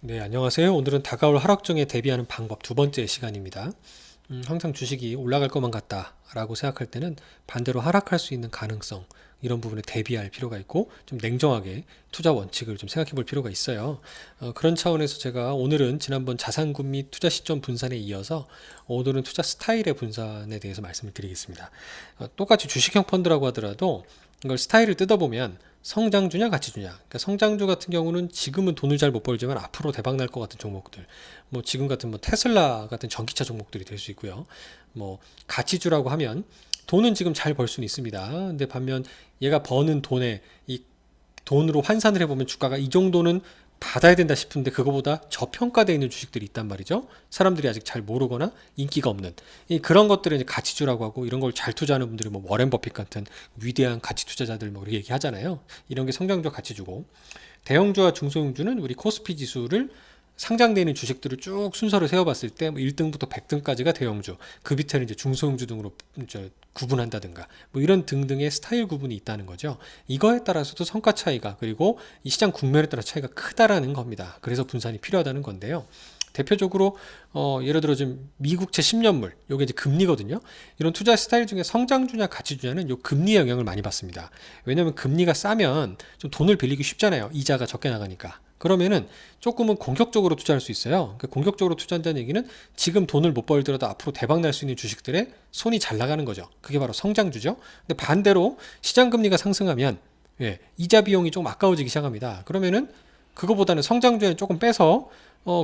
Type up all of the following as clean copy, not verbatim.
네, 안녕하세요. 오늘은 다가올 하락장에 대비하는 방법 두 번째 시간입니다. 항상 주식이 올라갈 것만 같다라고 생각할 때는 반대로 하락할 수 있는 가능성, 이런 부분에 대비할 필요가 있고 좀 냉정하게 투자 원칙을 좀 생각해 볼 필요가 있어요. 그런 차원에서 제가 오늘은 지난번 자산군 및 투자 시점 분산에 이어서 오늘은 투자 스타일의 분산에 대해서 말씀을 드리겠습니다. 똑같이 주식형 펀드라고 하더라도 이걸 스타일을 뜯어보면 성장주냐 가치주냐. 그러니까 성장주 같은 경우는 지금은 돈을 잘 못 벌지만 앞으로 대박 날 것 같은 종목들. 뭐 지금 같은 뭐 테슬라 같은 전기차 종목들이 될 수 있고요. 뭐 가치주라고 하면 돈은 지금 잘 벌 수는 있습니다. 근데 반면 얘가 버는 돈에 이 돈으로 환산을 해보면 주가가 이 정도는 받아야 된다 싶은데 그거보다 저평가되어 있는 주식들이 있단 말이죠. 사람들이 아직 잘 모르거나 인기가 없는 그런 것들을 이제 가치주라고 하고, 이런 걸 잘 투자하는 분들이 뭐 워렌 버핏 같은 위대한 가치 투자자들 뭐 그렇게 얘기하잖아요. 이런 게 성장주 가치주고, 대형주와 중소형주는 우리 코스피 지수를 상장되어 있는 주식들을 쭉 순서를 세워봤을 때 1등부터 100등까지가 대형주, 그 밑에는 이제 중소형주 등으로 구분한다든가 뭐 이런 등등의 스타일 구분이 있다는 거죠. 이거에 따라서도 성과 차이가, 그리고 이 시장 국면에 따라 차이가 크다라는 겁니다. 그래서 분산이 필요하다는 건데요. 대표적으로 예를 들어 지금 미국채 10년물, 요게 이제 금리거든요. 이런 투자 스타일 중에 성장주냐 가치주냐는 요 금리 영향을 많이 받습니다. 왜냐하면 금리가 싸면 좀 돈을 빌리기 쉽잖아요. 이자가 적게 나가니까. 그러면은 조금은 공격적으로 투자할 수 있어요. 그러니까 공격적으로 투자한다는 얘기는 지금 돈을 못 벌더라도 앞으로 대박 날 수 있는 주식들에 손이 잘 나가는 거죠. 그게 바로 성장주죠. 근데 반대로 시장 금리가 상승하면 이자 비용이 좀 아까워지기 시작합니다. 그러면은 그거보다는 성장주에 조금 빼서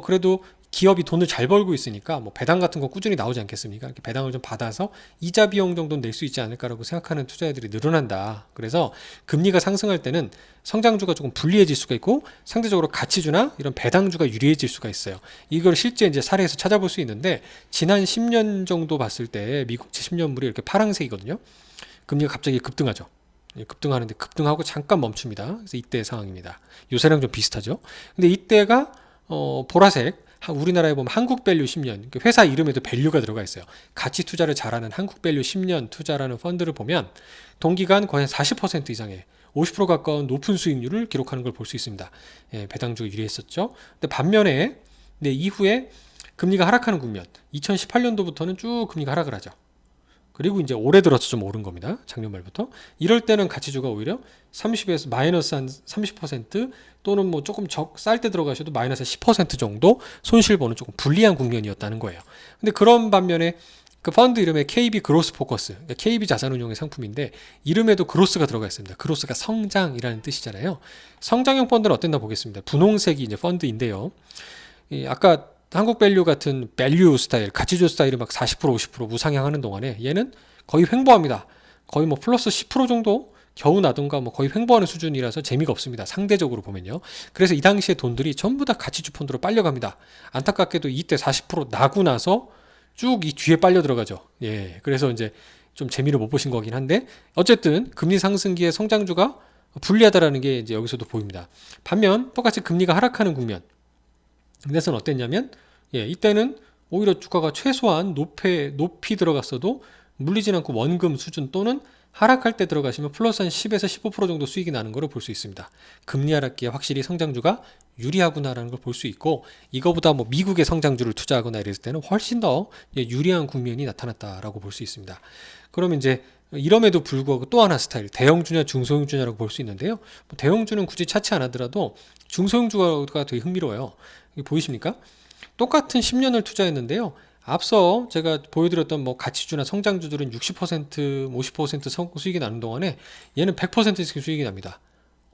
그래도 기업이 돈을 잘 벌고 있으니까 뭐 배당 같은 거 꾸준히 나오지 않겠습니까? 이렇게 배당을 좀 받아서 이자 비용 정도는 낼 수 있지 않을까라고 생각하는 투자자들이 늘어난다. 그래서 금리가 상승할 때는 성장주가 조금 불리해질 수가 있고, 상대적으로 가치주나 이런 배당주가 유리해질 수가 있어요. 이걸 실제 이제 사례에서 찾아볼 수 있는데, 지난 10년 정도 봤을 때 미국채 10년물이 이렇게 파란색이거든요. 금리가 갑자기 급등하죠. 급등하는데 급등하고 잠깐 멈춥니다. 그래서 이때 상황입니다. 요새랑 좀 비슷하죠. 근데 이때가 보라색, 우리나라에 보면 한국밸류 10년, 회사 이름에도 밸류가 들어가 있어요. 가치 투자를 잘하는 한국밸류 10년 투자라는 펀드를 보면 동기간 거의 40% 이상의 50% 가까운 높은 수익률을 기록하는 걸 볼 수 있습니다. 배당주가 유리했었죠. 근데 반면에 이후에 금리가 하락하는 국면, 2018년도부터는 쭉 금리가 하락을 하죠. 그리고 이제 올해 들어서 좀 오른 겁니다. 작년 말부터. 이럴 때는 가치주가 오히려 30에서 마이너스 한 30% 또는 뭐 조금 쌀 때 들어가셔도 마이너스 10% 정도 손실 보는 조금 불리한 국면이었다는 거예요. 근데 그런 반면에 그 펀드 이름에 KB 그로스 포커스, 그러니까 KB 자산운용의 상품인데 이름에도 그로스가 들어가 있습니다. 그로스가 성장이라는 뜻이잖아요. 성장형 펀드는 어땠나 보겠습니다. 분홍색이 이제 펀드인데요. 아까 한국밸류 같은 밸류 스타일, 가치주 스타일이 막 40% 50% 무상향하는 동안에 얘는 거의 횡보합니다. 거의 뭐 플러스 10% 정도 겨우 나던가 뭐 거의 횡보하는 수준이라서 재미가 없습니다. 상대적으로 보면요. 그래서 이 당시에 돈들이 전부 다 가치주 펀드로 빨려갑니다. 안타깝게도 이때 40% 나고 나서 쭉 이 뒤에 빨려 들어가죠. 그래서 이제 좀 재미를 못 보신 거긴 한데, 어쨌든 금리 상승기에 성장주가 불리하다라는 게 이제 여기서도 보입니다. 반면 똑같이 금리가 하락하는 국면, 그래서는 어땠냐면, 이때는 오히려 주가가 최소한 높이 들어갔어도 물리진 않고 원금 수준, 또는 하락할 때 들어가시면 플러스 한 10에서 15% 정도 수익이 나는 것을 볼 수 있습니다. 금리 하락기에 확실히 성장주가 유리하구나라는 걸 볼 수 있고, 이거보다 뭐 미국의 성장주를 투자하거나 이랬을 때는 훨씬 더 유리한 국면이 나타났다라고 볼 수 있습니다. 그러면 이제 이럼에도 불구하고 또 하나 스타일, 대형주냐 중소형주냐라고 볼 수 있는데요. 대형주는 굳이 차치 안 하더라도 중소형주가 되게 흥미로워요. 보이십니까? 똑같은 10년을 투자했는데요. 앞서 제가 보여드렸던 뭐 가치주나 성장주들은 60%, 50% 수익이 나는 동안에 얘는 100%씩 수익이 납니다.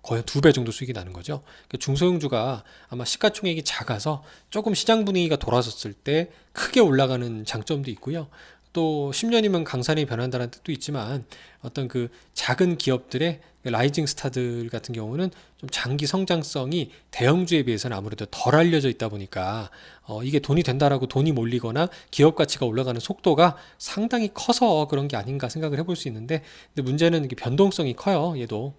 거의 2배 정도 수익이 나는 거죠. 중소형주가 아마 시가총액이 작아서 조금 시장 분위기가 돌아섰을 때 크게 올라가는 장점도 있고요. 또 10년이면 강산이 변한다는 뜻도 있지만, 어떤 그 작은 기업들의 라이징 스타들 같은 경우는 좀 장기 성장성이 대형주에 비해서는 아무래도 덜 알려져 있다 보니까 이게 돈이 된다라고 돈이 몰리거나 기업 가치가 올라가는 속도가 상당히 커서 그런 게 아닌가 생각을 해볼 수 있는데, 근데 문제는 이게 변동성이 커요, 얘도.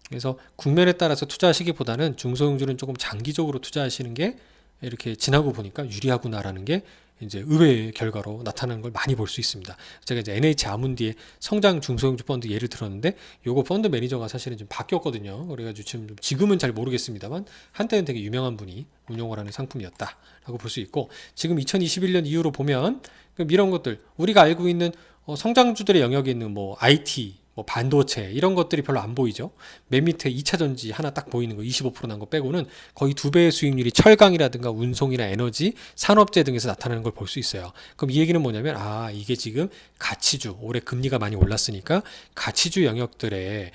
그래서 국면에 따라서 투자하시기보다는 중소형주는 조금 장기적으로 투자하시는 게 이렇게 지나고 보니까 유리하구나라는 게 이제 의외의 결과로 나타나는 걸 많이 볼 수 있습니다. 제가 이제 NH 아문디의 성장 중소형주 펀드 예를 들었는데 요거 펀드 매니저가 사실은 좀 바뀌었거든요. 그래가지고 지금은 잘 모르겠습니다만 한때는 되게 유명한 분이 운용을 하는 상품이었다라고 볼 수 있고, 지금 2021년 이후로 보면 이런 것들 우리가 알고 있는 성장주들의 영역에 있는 뭐 IT, 뭐 반도체 이런 것들이 별로 안 보이죠. 맨 밑에 2차 전지 하나 딱 보이는 거 25% 난 거 빼고는 거의 2배의 수익률이 철강이라든가 운송이나 에너지, 산업재 등에서 나타나는 걸 볼 수 있어요. 그럼 이 얘기는 뭐냐면 이게 지금 가치주, 올해 금리가 많이 올랐으니까 가치주 영역들의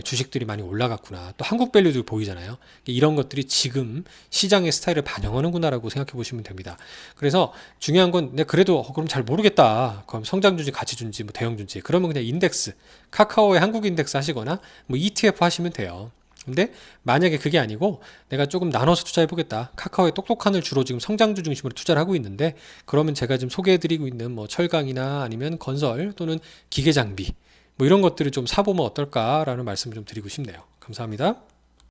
주식들이 많이 올라갔구나. 또 한국 밸류도 보이잖아요. 이런 것들이 지금 시장의 스타일을 반영하는구나라고 생각해 보시면 됩니다. 그래서 중요한 건 내가 그래도 그럼 잘 모르겠다. 그럼 성장주인지 가치주인지 뭐 대형주인지, 그러면 그냥 인덱스, 카카오의 한국 인덱스 하시거나 뭐 ETF 하시면 돼요. 근데 만약에 그게 아니고 내가 조금 나눠서 투자해 보겠다. 카카오의 똑똑한을 주로 지금 성장주 중심으로 투자를 하고 있는데, 그러면 제가 지금 소개해 드리고 있는 뭐 철강이나 아니면 건설 또는 기계 장비 뭐 이런 것들을 좀 사보면 어떨까라는 말씀을 좀 드리고 싶네요. 감사합니다.